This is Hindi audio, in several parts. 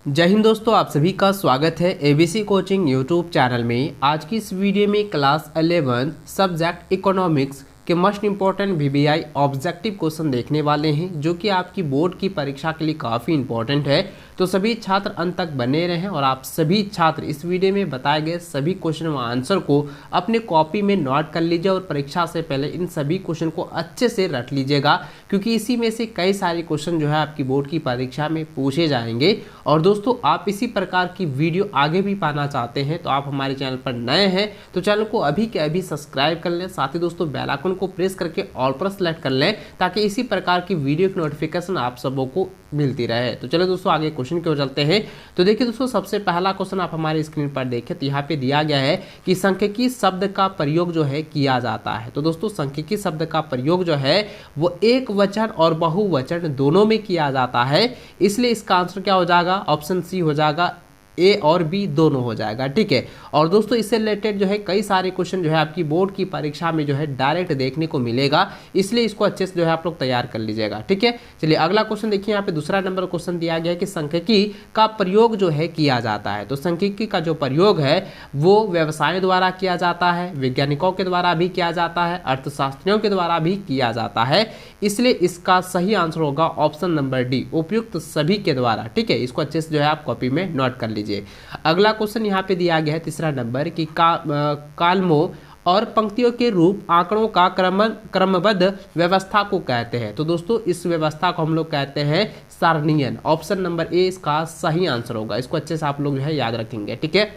जय हिंद दोस्तों, आप सभी का स्वागत है एबीसी कोचिंग यूट्यूब चैनल में। आज की इस वीडियो में क्लास 11 सब्जेक्ट इकोनॉमिक्स के most important VBI objective question देखने वाले हैं, जो कि आपकी बोर्ड की परीक्षा के लिए काफ़ी इंपॉर्टेंट है। तो सभी छात्र अंत तक बने रहें और आप सभी छात्र इस वीडियो में बताए गए सभी क्वेश्चन व आंसर को अपने कॉपी में नोट कर लीजिए और परीक्षा से पहले इन सभी क्वेश्चन को अच्छे से रट लीजिएगा, क्योंकि इसी में से कई सारे क्वेश्चन जो है आपकी बोर्ड की परीक्षा में पूछे जाएंगे। और दोस्तों, आप इसी प्रकार की वीडियो आगे भी पाना चाहते हैं तो आप हमारे चैनल पर नए हैं तो चैनल को अभी के अभी सब्सक्राइब कर लें। साथ ही दोस्तों, बेल आइकन को प्रेस करके ऑल पर सेलेक्ट कर लें, ताकि इसी प्रकार की वीडियो की नोटिफिकेशन आप सबों को मिलती रहे। तो चलो दोस्तों, आगे क्वेश्चन की ओर चलते हैं। तो देखिए दोस्तों, सबसे पहला क्वेश्चन आप हमारी स्क्रीन पर देखें तो यहाँ पे दिया गया है कि सांख्यिकी शब्द का प्रयोग जो है किया जाता है। तो दोस्तों, सांख्यिकी शब्द का प्रयोग जो है वो एक वचन और बहुवचन दोनों में किया जाता है, इसलिए इसका आंसर क्या हो जाएगा? ऑप्शन सी हो जाएगा, ए और बी दोनों हो जाएगा। ठीक है। और दोस्तों, इससे रिलेटेड जो है कई सारे क्वेश्चन जो है आपकी बोर्ड की परीक्षा में जो है डायरेक्ट देखने को मिलेगा, इसलिए इसको अच्छे से जो है आप लोग तैयार कर लीजिएगा। ठीक है। चलिए अगला क्वेश्चन देखिए, यहाँ पे दूसरा नंबर क्वेश्चन दिया गया है कि सांख्यिकी का प्रयोग जो है किया जाता है। तो सांख्यिकी का जो प्रयोग है वो व्यवसायों द्वारा किया जाता है, वैज्ञानिकों के द्वारा भी किया जाता है, अर्थशास्त्रियों के द्वारा भी किया जाता है, इसलिए इसका सही आंसर होगा ऑप्शन नंबर डी, उपयुक्त सभी के द्वारा। ठीक है। इसको अच्छे से जो है आप कॉपी में नोट कर लीजिए। अगला क्वेश्चन यहाँ पे दिया गया है तीसरा नंबर कि कालमों और पंक्तियों के रूप आंकड़ों का क्रमबद्ध व्यवस्था को कहते हैं। तो दोस्तों, इस व्यवस्था को हम लोग कहते हैं सारणीयन। ऑप्शन नंबर ए इसका सही आंसर होगा। इसको अच्छे से आप लोग जो है याद रखेंगे। ठीक है।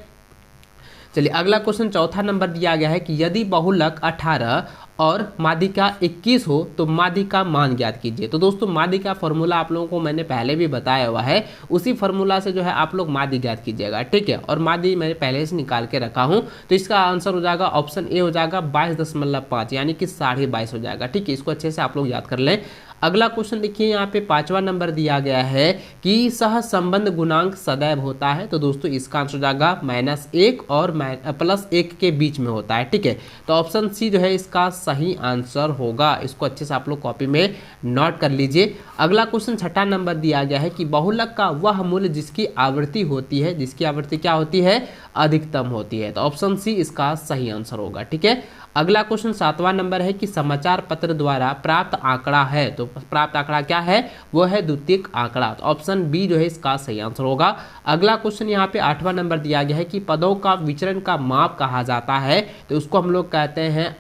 चलिए अगला क्वेश्चन चौथा नंबर दिया गया है कि यदि बहुलक 18 और माध्यिका 21 हो तो माध्य का मान ज्ञात कीजिए। तो दोस्तों, माध्य का फॉर्मूला आप लोगों को मैंने पहले भी बताया हुआ है, उसी फॉर्मूला से जो है आप लोग माध्य ज्ञात कीजिएगा। ठीक है। और माध्य मैंने पहले से निकाल के रखा हूं, तो इसका आंसर हो जाएगा ऑप्शन ए हो जाएगा 22.5, यानी कि 22.5 हो जाएगा। ठीक है। इसको अच्छे से आप लोग याद कर लें। अगला क्वेश्चन देखिए, यहाँ पे पांचवा नंबर दिया गया है कि सह संबंध गुणांक सदैव होता है। तो दोस्तों, इसका आंसर हो जाएगा -1 और +1 के बीच में होता है। ठीक है। तो ऑप्शन सी जो है इसका सही आंसर होगा। इसको अच्छे से आप लोग कॉपी में नोट कर लीजिए। अगला क्वेश्चन छठा नंबर दिया गया है कि बहुलक का वह मूल्य जिसकी आवृत्ति होती है, जिसकी आवृत्ति क्या होती है? अधिकतम होती है। तो ऑप्शन सी इसका सही आंसर होगा। ठीक है। अगला क्वेश्चन सातवां नंबर है कि समाचार पत्र द्वारा प्राप्त आंकड़ा है। तो प्राप्त आंकड़ा क्या है? वो है द्वितीयक आंकड़ा। तो ऑप्शन बी जो है इसका सही आंसर होगा। अगला क्वेश्चन यहाँ पे आठवां नंबर दिया गया है कि पदों का विचरण का माप कहा जाता है। तो उसको हम लोग कहते हैं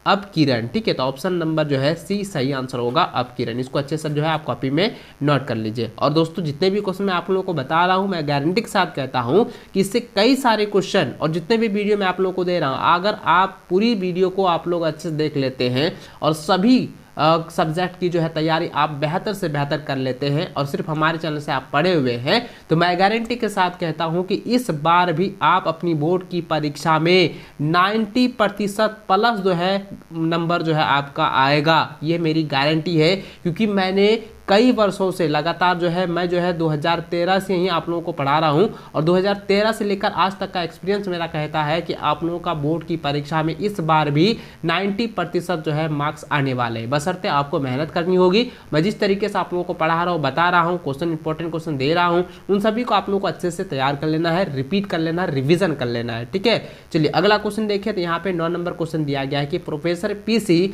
अपकिरण। ठीक है। तो ऑप्शन नंबर जो है सी सही आंसर होगा, अपकिरण। इसको अच्छे से जो है आप कॉपी में नोट कर लीजिए। और दोस्तों, जितने भी क्वेश्चन मैं आप लोगों को बता रहा हूं, मैं गारंटी के साथ कहता हूं कि इससे कई सारे क्वेश्चन और जितने भी वीडियो मैं आप लोगों को दे रहा हूं, अगर आप पूरी वीडियो को आप लोग अच्छे से देख लेते हैं और सभी सब्जेक्ट की जो है तैयारी आप बेहतर से बेहतर कर लेते हैं और सिर्फ हमारे चैनल से आप पढ़े हुए हैं, तो मैं गारंटी के साथ कहता हूं कि इस बार भी आप अपनी बोर्ड की परीक्षा में 90% प्लस जो है नंबर जो है आपका आएगा। ये मेरी गारंटी है, क्योंकि मैंने कई वर्षों से लगातार जो है मैं जो है 2013 से ही आप लोगों को पढ़ा रहा हूं और 2013 से लेकर आज तक का एक्सपीरियंस मेरा कहता है कि आप लोगों का बोर्ड की परीक्षा में इस बार भी 90% जो है मार्क्स आने वाले हैं। बशर्ते आपको मेहनत करनी होगी। मैं जिस तरीके से आप लोगों को पढ़ा रहा हूँ, बता रहा हूँ, क्वेश्चन इंपॉर्टेंट क्वेश्चन दे रहा हूँ, उन सभी को आप लोगों को अच्छे से तैयार कर लेना है, रिपीट कर लेना है, रिविजन कर लेना है। ठीक है। चलिए अगला क्वेश्चन देखिए, तो यहाँ पे 9 नंबर क्वेश्चन दिया गया है कि प्रोफेसर पीसी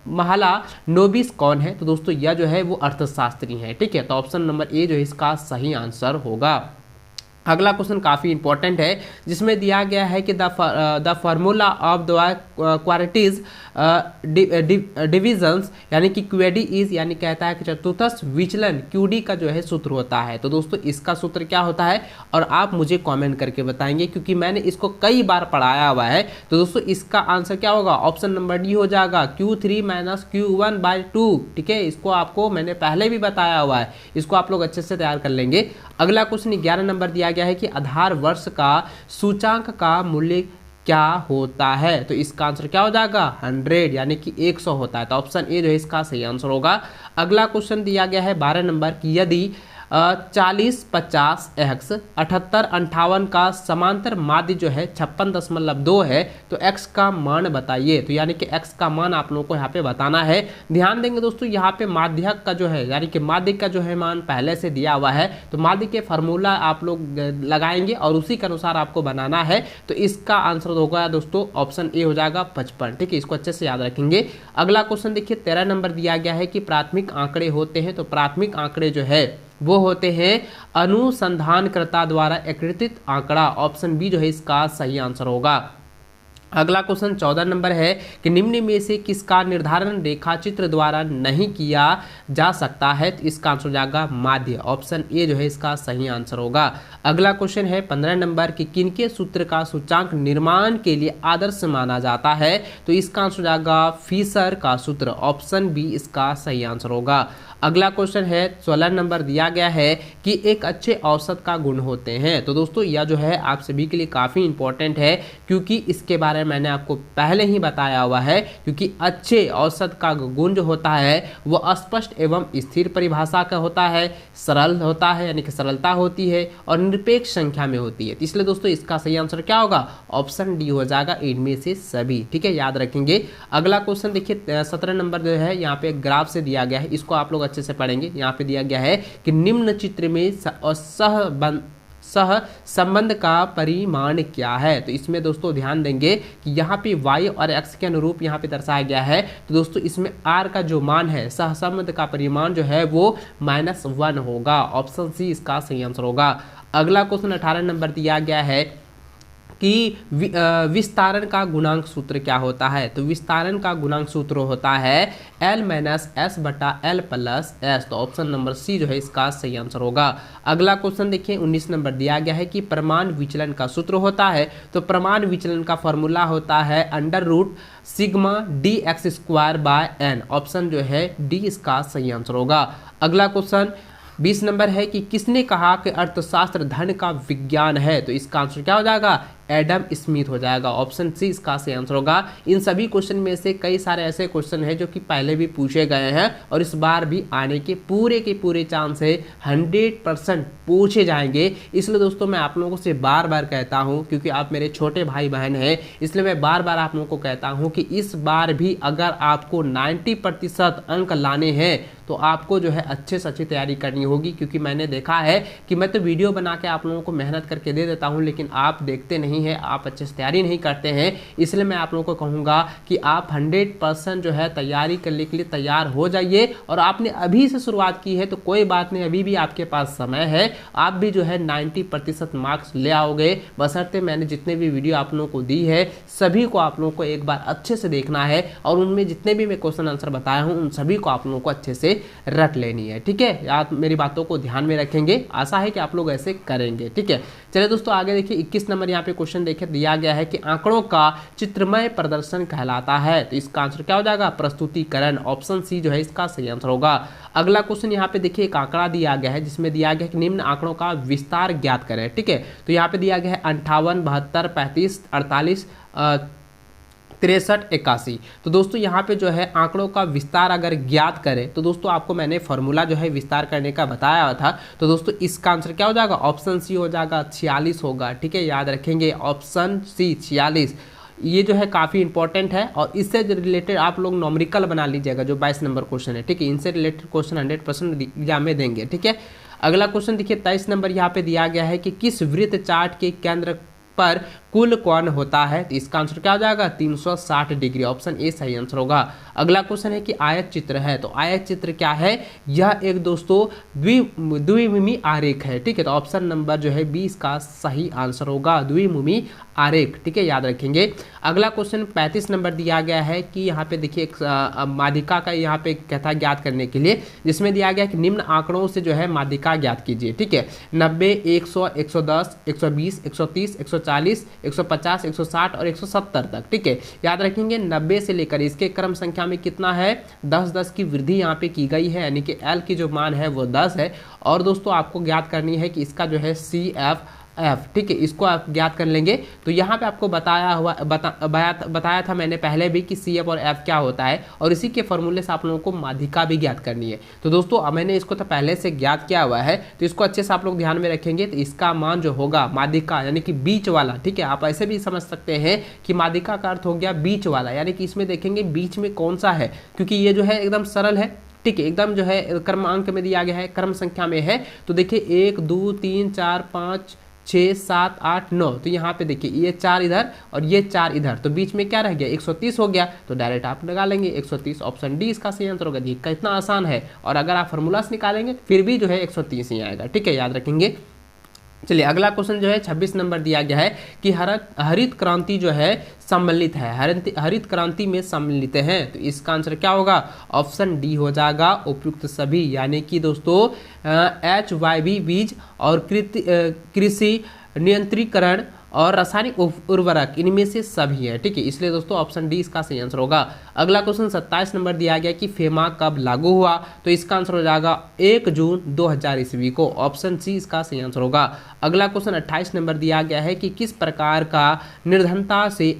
महालानोबिस कौन है? तो दोस्तों, यह जो है वो अर्थशास्त्री है। ठीक है। तो ऑप्शन नंबर ए जो है इसका सही आंसर होगा। अगला क्वेश्चन काफ़ी इंपॉर्टेंट है, जिसमें दिया गया है कि the formula of the quantities divisions, यानी कि क्यूडी इज, यानी कहता है कि चतुर्थांश विचलन क्यूडी का जो है सूत्र होता है। तो दोस्तों, इसका सूत्र क्या होता है और आप मुझे कमेंट करके बताएंगे, क्योंकि मैंने इसको कई बार पढ़ाया हुआ है। तो दोस्तों, इसका आंसर क्या होगा? ऑप्शन नंबर डी हो जाएगा, Q3 - Q1/2। ठीक है। इसको आपको मैंने पहले भी बताया हुआ है, इसको आप लोग अच्छे से तैयार कर लेंगे। अगला क्वेश्चन 11 नंबर दिया गया है कि आधार वर्ष का सूचांक का मूल्य क्या होता है? तो इसका आंसर क्या हो जाएगा? 100, यानी कि 100 होता है। तो ऑप्शन ए जो है इसका सही आंसर होगा। अगला क्वेश्चन दिया गया है 12 नंबर की यदि 40 50 x 78 58 का समांतर माध्य जो है 56.2 है, तो x का मान बताइए। तो यानी कि x का मान आप लोगों को यहाँ पे बताना है। ध्यान देंगे दोस्तों, यहाँ पे माध्यक का जो है यानी कि माध्य का जो है मान पहले से दिया हुआ है, तो माध्य के फार्मूला आप लोग लगाएंगे और उसी के अनुसार आपको बनाना है। तो इसका आंसर होगा दोस्तों ऑप्शन ए हो जाएगा 55। ठीक है, इसको अच्छे से याद रखेंगे। अगला क्वेश्चन देखिए 13 नंबर दिया गया है कि प्राथमिक आंकड़े होते हैं, तो प्राथमिक आंकड़े जो है वो होते हैं अनुसंधानकर्ता द्वारा एकत्रित आंकड़ा। ऑप्शन बी जो है इसका सही आंसर होगा। अगला क्वेश्चन 14 नंबर है कि निम्न में से किसका निर्धारण रेखा चित्र द्वारा नहीं किया जा सकता है, तो इसका आंसर हो जाएगा माध्य। ऑप्शन ए जो है इसका सही आंसर होगा। अगला क्वेश्चन है 15 नंबर कि किनके सूत्र का सूचांक निर्माण के लिए आदर्श माना जाता है, तो इसका आंसर हो जाएगा फिशर का सूत्र। ऑप्शन बी इसका सही आंसर होगा। अगला क्वेश्चन है 16 नंबर दिया गया है कि एक अच्छे औसत का गुण होते हैं, तो दोस्तों यह जो है आप सभी के लिए काफ़ी इंपॉर्टेंट है, क्योंकि इसके बारे में मैंने आपको पहले ही बताया हुआ है। क्योंकि अच्छे औसत का गुण जो होता है वह स्पष्ट एवं स्थिर परिभाषा का होता है, सरल होता है यानी कि सरलता होती है, और निरपेक्ष संख्या में होती है। तो इसलिए दोस्तों इसका सही आंसर क्या होगा, ऑप्शन डी हो जाएगा, इनमें से सभी। ठीक है, याद रखेंगे। अगला क्वेश्चन देखिए 17 नंबर जो है यहाँ पे ग्राफ से दिया गया है, इसको आप लोग अच्छे से पढ़ेंगे। यहाँ पे दिया गया है कि निम्न चित्र में सह संबंध का परिमाण क्या है, तो इसमें दोस्तों ध्यान देंगे कि यहाँ पे y और x के अनुरूप यहाँ पे दर्शाया गया है। तो दोस्तों इसमें r का जो मान है, सह संबंध का परिमाण जो है वो -1 होगा। ऑप्शन सी इसका सही आंसर होगा। अगला क्वेश्चन 18 नंबर दिया गया है कि विस्तारण का गुणांक सूत्र क्या होता है, तो विस्तारण का गुणांक सूत्र होता है L - S बटा L प्लस S। तो ऑप्शन नंबर सी जो है इसका सही आंसर होगा। अगला क्वेश्चन देखिए 19 नंबर दिया गया है कि प्रमाण विचलन का सूत्र होता है, तो प्रमाण विचलन का फॉर्मूला होता है √σ(dx²/n)। ऑप्शन जो है डी इसका सही आंसर होगा। अगला क्वेश्चन 20 नंबर है कि किसने कहा कि अर्थशास्त्र धन का विज्ञान है, तो इसका आंसर क्या हो जाएगा, एडम स्मिथ हो जाएगा। ऑप्शन सी इसका सही आंसर होगा। इन सभी क्वेश्चन में से कई सारे ऐसे क्वेश्चन हैं जो कि पहले भी पूछे गए हैं और इस बार भी आने के पूरे चांस है, 100% पूछे जाएंगे। इसलिए दोस्तों मैं आप लोगों से बार बार कहता हूं, क्योंकि आप मेरे छोटे भाई बहन हैं, इसलिए मैं बार बार आप लोगों को कहता हूं कि इस बार भी अगर आपको 90% अंक लाने हैं तो आपको जो है अच्छे से अच्छी तैयारी करनी होगी। क्योंकि मैंने देखा है कि मैं तो वीडियो बना के आप लोगों को मेहनत करके दे देता हूं, लेकिन आप देखते नहीं है, आप अच्छे से तैयारी नहीं करते हैं। इसलिए मैं आप लोगों को कहूँगा कि आप 100% जो है तैयारी करने के लिए तैयार हो जाइए। और आपने अभी से शुरुआत की है तो कोई बात नहीं, अभी भी आपके पास समय है, आप भी जो है 90% मार्क्स ले आओगे। बशर्ते मैंने जितने भी वीडियो आप लोगों को दी है सभी को आप लोगों को एक बार अच्छे से देखना है, और उनमें जितने भी मैं क्वेश्चन आंसर बताया हूँ उन सभी को आप लोगों को अच्छे से रट लेनी है। ठीक है, आप मेरी बातों को ध्यान में रखेंगे, आशा है कि आप लोग ऐसे करेंगे। ठीक है, चलिए दोस्तों आगे देखिए 21 नंबर यहाँ पे क्वेश्चन देखिए दिया गया है कि आंकड़ों का चित्रमय प्रदर्शन कहलाता है, तो इसका आंसर क्या हो जाएगा, प्रस्तुतिकरण। ऑप्शन सी जो है इसका सही आंसर होगा। अगला क्वेश्चन यहाँ पे देखिए एक आंकड़ा दिया गया है जिसमें दिया गया है कि निम्न आंकड़ों का विस्तार ज्ञात करें। ठीक है, तो यहाँ पे दिया गया है 58 72 35 48 63 81। तो दोस्तों यहाँ पे जो है आंकड़ों का विस्तार अगर ज्ञात करें तो दोस्तों आपको मैंने फॉर्मूला जो है विस्तार करने का बताया था। तो दोस्तों इसका आंसर क्या हो जाएगा, ऑप्शन सी हो जाएगा, 46 होगा। ठीक है, याद रखेंगे ऑप्शन सी 46। ये जो है काफ़ी इंपॉर्टेंट है और इससे रिलेटेड आप लोग नॉमरिकल बना लीजिएगा जो 22 नंबर क्वेश्चन है। ठीक है, इनसे रिलेटेड क्वेश्चन 100% एग्जाम में देंगे। ठीक है, अगला क्वेश्चन देखिए 23 नंबर यहाँ पे दिया गया है कि किस वृत्त चार्ट के केंद्र पर कुल कोण होता है, तो इसका आंसर क्या हो जाएगा, 360 डिग्री। ऑप्शन ए सही आंसर होगा। अगला क्वेश्चन है कि आयत चित्र है, तो आयत चित्र क्या है, यह एक दोस्तों द्विमुखी आरेख है। ठीक है, तो ऑप्शन नंबर जो है 20 का सही आंसर होगा, द्विमुखी आरेख। ठीक है, याद रखेंगे। अगला क्वेश्चन 35 नंबर दिया गया है कि यहाँ पे देखिए एक माध्यिका का यहाँ पे कहता है ज्ञात करने के लिए, जिसमें दिया गया कि निम्न आंकड़ों से जो है माध्यिका ज्ञात कीजिए। ठीक है, 90 100 110 120 130 140 150 160 और 170 तक। ठीक है, याद रखेंगे 90 से लेकर इसके क्रम संख्या में कितना है, 10 की वृद्धि यहाँ पे की गई है, यानी कि L की जो मान है वो 10 है। और दोस्तों आपको ज्ञात करनी है कि इसका जो है CF एफ, ठीक है, इसको आप ज्ञात कर लेंगे। तो यहाँ पे आपको बताया था मैंने पहले भी कि सी एफ और एफ क्या होता है, और इसी के फॉर्मूले से आप लोगों को माध्यिका भी ज्ञात करनी है। तो दोस्तों अब मैंने इसको तो पहले से ज्ञात किया हुआ है, तो इसको अच्छे से आप लोग ध्यान में रखेंगे। तो इसका मान जो होगा माध्यिका यानी कि बीच वाला, ठीक है, आप ऐसे भी समझ सकते हैं कि माध्यिका का अर्थ हो गया बीच वाला, यानी कि इसमें देखेंगे बीच में कौन सा है, क्योंकि ये जो है एकदम सरल है, ठीक है, एकदम जो है क्रमांक में दिया गया है, क्रम संख्या में है। तो देखिए 1 2 3 4 5 6 7 8 9, तो यहाँ पे देखिए ये 4 इधर और ये 4 इधर, तो बीच में क्या रह गया 130 हो गया। तो डायरेक्ट आप लगा लेंगे 130, ऑप्शन डी इसका सही आंसर होगा। देखिए कितना आसान है, और अगर आप फार्मूला से निकालेंगे फिर भी जो है 130 ही आएगा, ठीक है, याद रखेंगे। चलिए अगला क्वेश्चन जो है 26 नंबर दिया गया है कि हरित क्रांति जो है सम्मिलित है, हरित क्रांति में सम्मिलित हैं, तो इसका आंसर क्या होगा, ऑप्शन डी हो जाएगा उपयुक्त सभी, यानी कि दोस्तों HYV बीज और कृषि नियंत्रीकरण और रासायनिक उर्वरक इनमें से सभी है, ठीक है, इसलिए दोस्तों ऑप्शन डी इसका सही आंसर होगा। अगला क्वेश्चन 27 नंबर दिया गया कि फेमा कब लागू हुआ, तो इसका आंसर हो जाएगा 1 जून 2000 ईस्वी को, ऑप्शन सी इसका सही आंसर होगा। अगला क्वेश्चन 28 नंबर दिया गया है कि किस प्रकार का निर्धनता से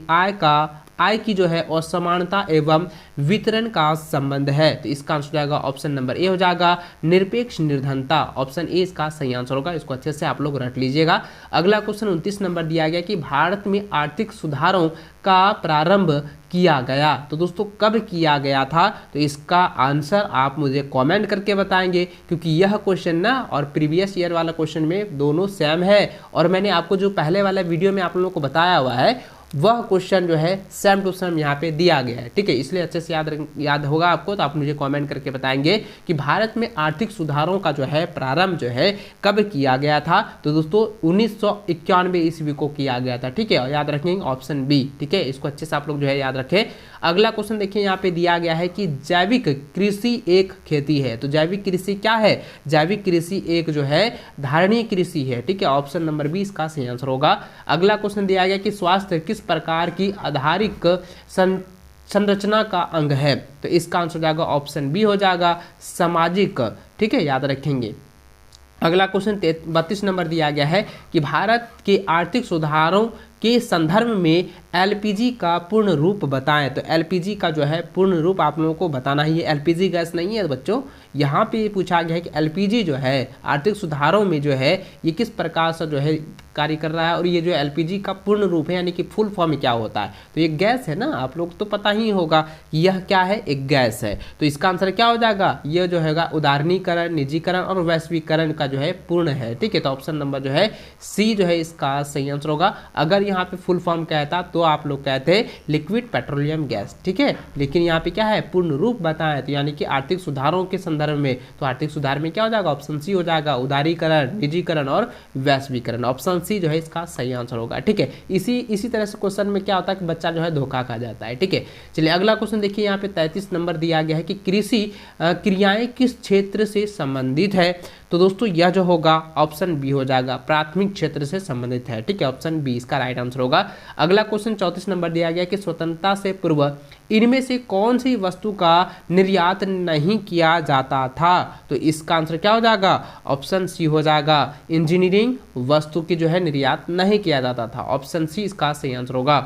आय की जो है असमानता एवं वितरण का संबंध है, तो इसका आंसर हो जाएगा ऑप्शन नंबर ए हो जाएगा निरपेक्ष निर्धनता, ऑप्शन ए इसका सही आंसर होगा। इसको अच्छे से आप लोग रट लीजिएगा। अगला क्वेश्चन 29 नंबर दिया गया कि भारत में आर्थिक सुधारों का प्रारंभ किया गया, तो दोस्तों कब किया गया था, तो इसका आंसर आप मुझे कमेंट करके बताएंगे, क्योंकि यह क्वेश्चन ना और प्रीवियस ईयर वाला क्वेश्चन में दोनों सेम है, और मैंने आपको जो पहले वाला वीडियो में आप लोगों को बताया हुआ है वह क्वेश्चन जो है सेम टू सेम यहाँ पे दिया गया है, ठीक है, इसलिए अच्छे से याद होगा आपको। तो आप मुझे कमेंट करके बताएंगे कि भारत में आर्थिक सुधारों का जो है प्रारंभ जो है कब किया गया था, तो दोस्तों 1991 ईस्वी को किया गया था, ठीक है, और याद रखेंगे ऑप्शन बी, ठीक है, इसको अच्छे से आप लोग जो है याद रखें। अगला क्वेश्चन देखिए यहाँ पे दिया गया है कि जैविक कृषि एक खेती है, तो जैविक कृषि क्या है, जैविक कृषि एक जो है धारणीय कृषि है, ठीक है, ऑप्शन नंबर बी इसका सही आंसर होगा। अगला क्वेश्चन दिया गया कि स्वास्थ्य किस प्रकार की आधारिक संरचना का अंग है, तो इसका आंसर हो जाएगा ऑप्शन बी हो जाएगा सामाजिक, ठीक है, याद रखेंगे। अगला क्वेश्चन 32 नंबर दिया गया है कि भारत के आर्थिक सुधारों के संदर्भ में एलपीजी का पूर्ण रूप बताएं, तो एलपीजी का जो है पूर्ण रूप आप लोगों को बताना ही है, एलपीजी गैस नहीं है बच्चों, यहाँ पे पूछा गया है कि एलपीजी जो है आर्थिक सुधारों में जो है ये किस प्रकार से जो है कार्य कर रहा है, और ये जो एलपीजी का पूर्ण रूप है यानी कि फुल फॉर्म में क्या होता है, तो ये गैस है ना, आप लोग तो पता ही होगा कि यह क्या है, एक गैस है, तो इसका आंसर क्या हो जाएगा, यह जो है उदारीकरण, निजीकरण और वैश्वीकरण का जो है पूर्ण है, ठीक है, तो ऑप्शन नंबर जो है सी जो है इसका सही आंसर होगा। अगर यहाँ पे फुल फॉर्म कहता तो आप लोग कहते लिक्विड पेट्रोलियम गैस, ठीक है, लेकिन यहाँ पे क्या है पूर्ण रूप बताएं, तो यानी कि आर्थिक सुधारों के संदर्भ में, तो आर्थिक सुधार में क्या हो जाएगा, ऑप्शन सी हो जाएगा उदारीकरण, निजीकरण और वैश्वीकरण, ऑप्शन सी जो है इसका सही आंसर होगा, ठीक है। इसी तरह से क्वेश्चन में क्या होता है कि बच्चा जो है धोखा खा जाता है, ठीक है। चलिए अगला क्वेश्चन देखिए यहाँ पे 33 नंबर दिया गया है कि कृषि क्रियाएं किस क्षेत्र से संबंधित है, तो दोस्तों यह जो होगा ऑप्शन बी हो जाएगा प्राथमिक क्षेत्र से संबंधित है, ठीक है, ऑप्शन बी इसका राइट आंसर होगा। अगला क्वेश्चन 34 नंबर दिया गया कि स्वतंत्रता से पूर्व इनमें से कौन सी वस्तु का निर्यात नहीं किया जाता था, तो इसका आंसर क्या हो जाएगा, ऑप्शन सी हो जाएगा इंजीनियरिंग वस्तु की जो है निर्यात नहीं किया जाता था, ऑप्शन सी इसका सही आंसर होगा।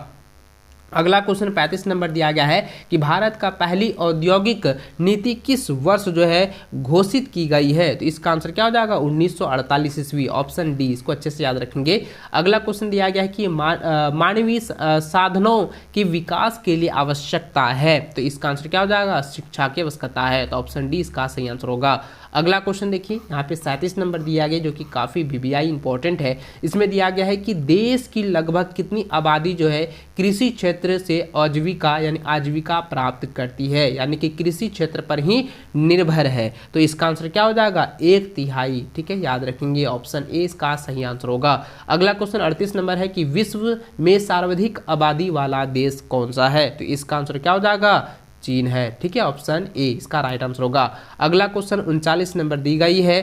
अगला क्वेश्चन 35 नंबर दिया गया है कि भारत का पहली औद्योगिक नीति किस वर्ष जो है घोषित की गई है, तो इसका आंसर क्या हो जाएगा 1948 ईस्वी, ऑप्शन डी, इसको अच्छे से याद रखेंगे। अगला क्वेश्चन दिया गया है कि मानवीय साधनों के विकास के लिए आवश्यकता है, तो इसका आंसर क्या हो जाएगा शिक्षा की आवश्यकता है, तो ऑप्शन डी इसका सही आंसर होगा। अगला क्वेश्चन देखिए यहाँ पे 37 नंबर दिया गया जो कि काफ़ी VBI इंपॉर्टेंट है, इसमें दिया गया है कि देश की लगभग कितनी आबादी जो है कृषि क्षेत्र से आजीविका यानी आजीविका प्राप्त करती है, यानी कि कृषि क्षेत्र पर ही निर्भर है, तो इसका आंसर क्या हो जाएगा 1/3, ठीक है, याद रखेंगे ऑप्शन ए इसका सही आंसर होगा। अगला क्वेश्चन 38 नंबर है कि विश्व में सर्वाधिक आबादी वाला देश कौन सा है, तो इसका आंसर क्या हो जाएगा चीन है, ठीक है, ऑप्शन ए इसका राइट आंसर होगा। अगला क्वेश्चन 39 नंबर दी गई है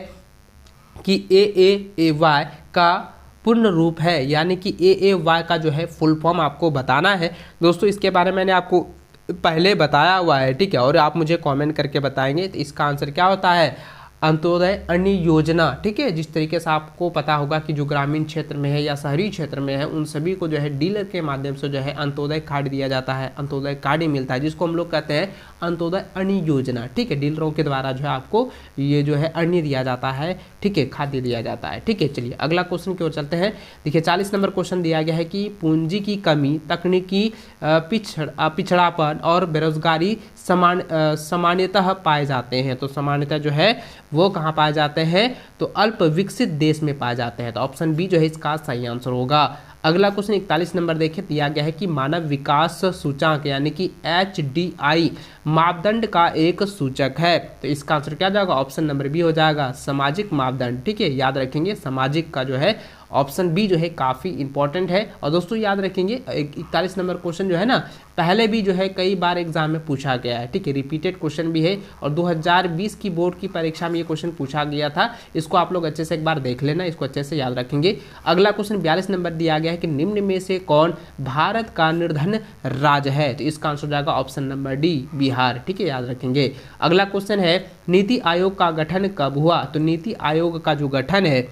कि AAAY का पूर्ण रूप है, यानी कि AAY का जो है फुल फॉर्म आपको बताना है। दोस्तों इसके बारे में मैंने आपको पहले बताया हुआ है, ठीक है, और आप मुझे कमेंट करके बताएंगे तो इसका आंसर क्या होता है अंत्योदय अन्न योजना, ठीक है। जिस तरीके से आपको पता होगा कि जो ग्रामीण क्षेत्र में है या शहरी क्षेत्र में है उन सभी को जो है डीलर के माध्यम से जो है अंत्योदय कार्ड दिया जाता है, अंत्योदय कार्ड ही मिलता है, जिसको हम लोग कहते हैं अंत्योदय अन्न योजना, ठीक है। डीलरों के द्वारा जो है आपको ये जो है अन्न दिया जाता है, ठीक है, खाद्य दिया जाता है, ठीक है। चलिए अगला क्वेश्चन की ओर चलते हैं। देखिए 40 नंबर क्वेश्चन दिया गया है कि पूंजी की कमी, तकनीकी पिछड़ापन और बेरोजगारी सामान्यतः पाए जाते हैं। तो सामान्यतः जो है वो कहाँ पाए जाते हैं, तो अल्प विकसित देश में पाए जाते हैं। तो ऑप्शन बी जो है इसका सही आंसर होगा। अगला क्वेश्चन 41 नंबर देखिए, दिया गया है कि मानव विकास सूचकांक यानी कि HDI मापदंड का एक सूचक है। तो इसका आंसर क्या जाएगा, ऑप्शन नंबर बी हो जाएगा, सामाजिक मापदंड, ठीक है। याद रखेंगे सामाजिक का जो है ऑप्शन बी जो है काफ़ी इंपॉर्टेंट है। और दोस्तों याद रखेंगे 41 नंबर क्वेश्चन जो है ना पहले भी जो है कई बार एग्जाम में पूछा गया है, ठीक है, रिपीटेड क्वेश्चन भी है। और 2020 की बोर्ड की परीक्षा में ये क्वेश्चन पूछा गया था, इसको आप लोग अच्छे से एक बार देख लेना, इसको अच्छे से याद रखेंगे। अगला क्वेश्चन 42 नंबर दिया गया है कि निम्न में से कौन भारत का निर्धन राज्य है। तो इसका आंसर जाएगा ऑप्शन नंबर डी, बिहार, ठीक है, याद रखेंगे। अगला क्वेश्चन है नीति आयोग का गठन कब हुआ। तो नीति आयोग का जो गठन है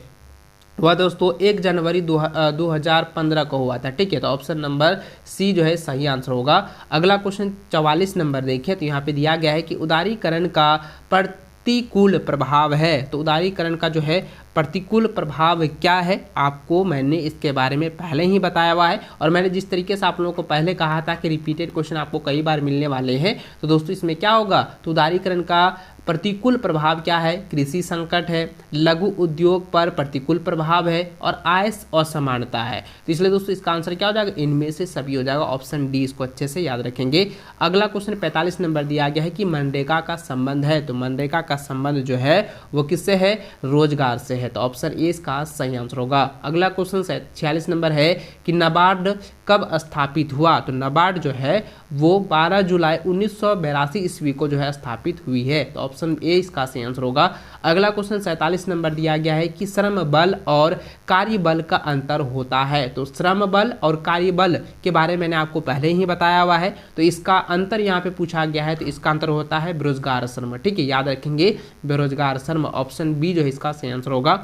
वह दोस्तों 1 जनवरी 2015 को हुआ था, ठीक है। तो ऑप्शन नंबर सी जो है सही आंसर होगा। अगला क्वेश्चन 44 नंबर देखिए, तो यहाँ पे दिया गया है कि उदारीकरण का प्रतिकूल प्रभाव है। तो उदारीकरण का जो है प्रतिकूल प्रभाव क्या है, आपको मैंने इसके बारे में पहले ही बताया हुआ है। और मैंने जिस तरीके से आप लोगों को पहले कहा था कि रिपीटेड क्वेश्चन आपको कई बार मिलने वाले हैं, तो दोस्तों इसमें क्या होगा, तो उदारीकरण का प्रतिकूल प्रभाव क्या है, कृषि संकट है, लघु उद्योग पर प्रतिकूल प्रभाव है और आय असमानता है। तो इसलिए दोस्तों इसका आंसर क्या हो जाएगा, इनमें से सभी हो जाएगा, ऑप्शन डी, इसको अच्छे से याद रखेंगे। अगला क्वेश्चन 45 नंबर दिया गया है कि मनरेगा का संबंध है। तो मनरेगा का संबंध जो है वो किससे है, रोजगार से है। तो ऑप्शन ए इसका सही आंसर होगा। अगला क्वेश्चन 46 नंबर है कि नाबार्ड कब स्थापित हुआ। तो नाबार्ड जो है वो 12 जुलाई 1982 ईस्वी को जो है स्थापित हुई है। तो ऑप्शन ए इसका सही आंसर होगा। अगला क्वेश्चन 47 नंबर दिया गया है कि श्रम बल और कार्यबल का अंतर होता है। तो श्रम बल और कार्यबल के बारे में मैंने आपको पहले ही बताया हुआ है। तो इसका अंतर यहाँ पे पूछा गया है, तो इसका अंतर होता है बेरोजगार श्रम, ठीक है, याद रखेंगे बेरोजगार श्रम, ऑप्शन बी जो है इसका सही आंसर होगा।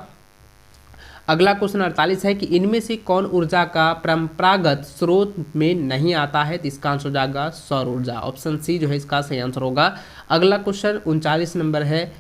अगला क्वेश्चन 48 है कि इनमें से कौन ऊर्जा का परंपरागत स्रोत में नहीं आता है। तो इसका आंसर हो जाएगा सौर ऊर्जा, ऑप्शन सी जो है इसका सही आंसर होगा। अगला क्वेश्चन 49 नंबर है,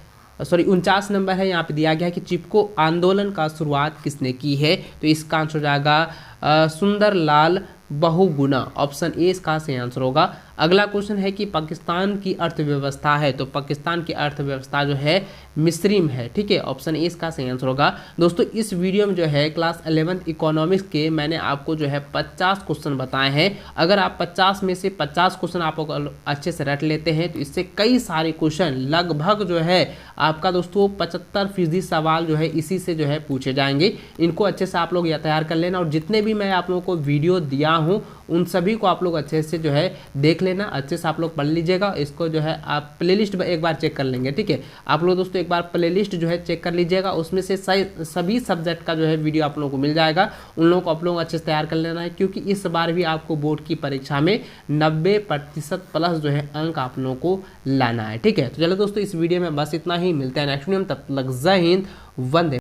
49 नंबर है, यहाँ पे दिया गया है कि चिपको आंदोलन का शुरुआत किसने की है। तो इसका आंसर हो जाएगा सुंदरलाल बहुगुणा, ऑप्शन ए इसका सही आंसर होगा। अगला क्वेश्चन है कि पाकिस्तान की अर्थव्यवस्था है। तो पाकिस्तान की अर्थव्यवस्था जो है मिस्रीम है, ठीक है, ऑप्शन ए इसका सही आंसर होगा। दोस्तों इस वीडियो में जो है क्लास 11th इकोनॉमिक्स के मैंने आपको जो है 50 क्वेश्चन बताए हैं। अगर आप 50 में से 50 क्वेश्चन आप अच्छे से रट लेते हैं तो इससे कई सारे क्वेश्चन लगभग जो है आपका दोस्तों 75% सवाल जो है इसी से जो है पूछे जाएंगे। इनको अच्छे से आप लोग तैयार कर लेना और जितने भी मैं आप लोगों को वीडियो दिया हूँ उन सभी को आप लोग अच्छे से जो है देख लेना, अच्छे से आप लोग पढ़ लीजिएगा। इसको जो है आप प्लेलिस्ट एक बार चेक कर लेंगे, ठीक है। आप लोग दोस्तों एक बार प्लेलिस्ट जो है चेक कर लीजिएगा, उसमें से सभी सब्जेक्ट का जो है वीडियो आप लोगों को मिल जाएगा। उन लोगों को आप लोग अच्छे से तैयार कर लेना है, क्योंकि इस बार भी आपको बोर्ड की परीक्षा में 90% प्लस जो है अंक आप लोगों को लाना है, ठीक है। तो चलो दोस्तों इस वीडियो में बस इतना ही, मिलते हैं नेक्स्ट वीडियो में, तब तक जय हिंद, वंदे।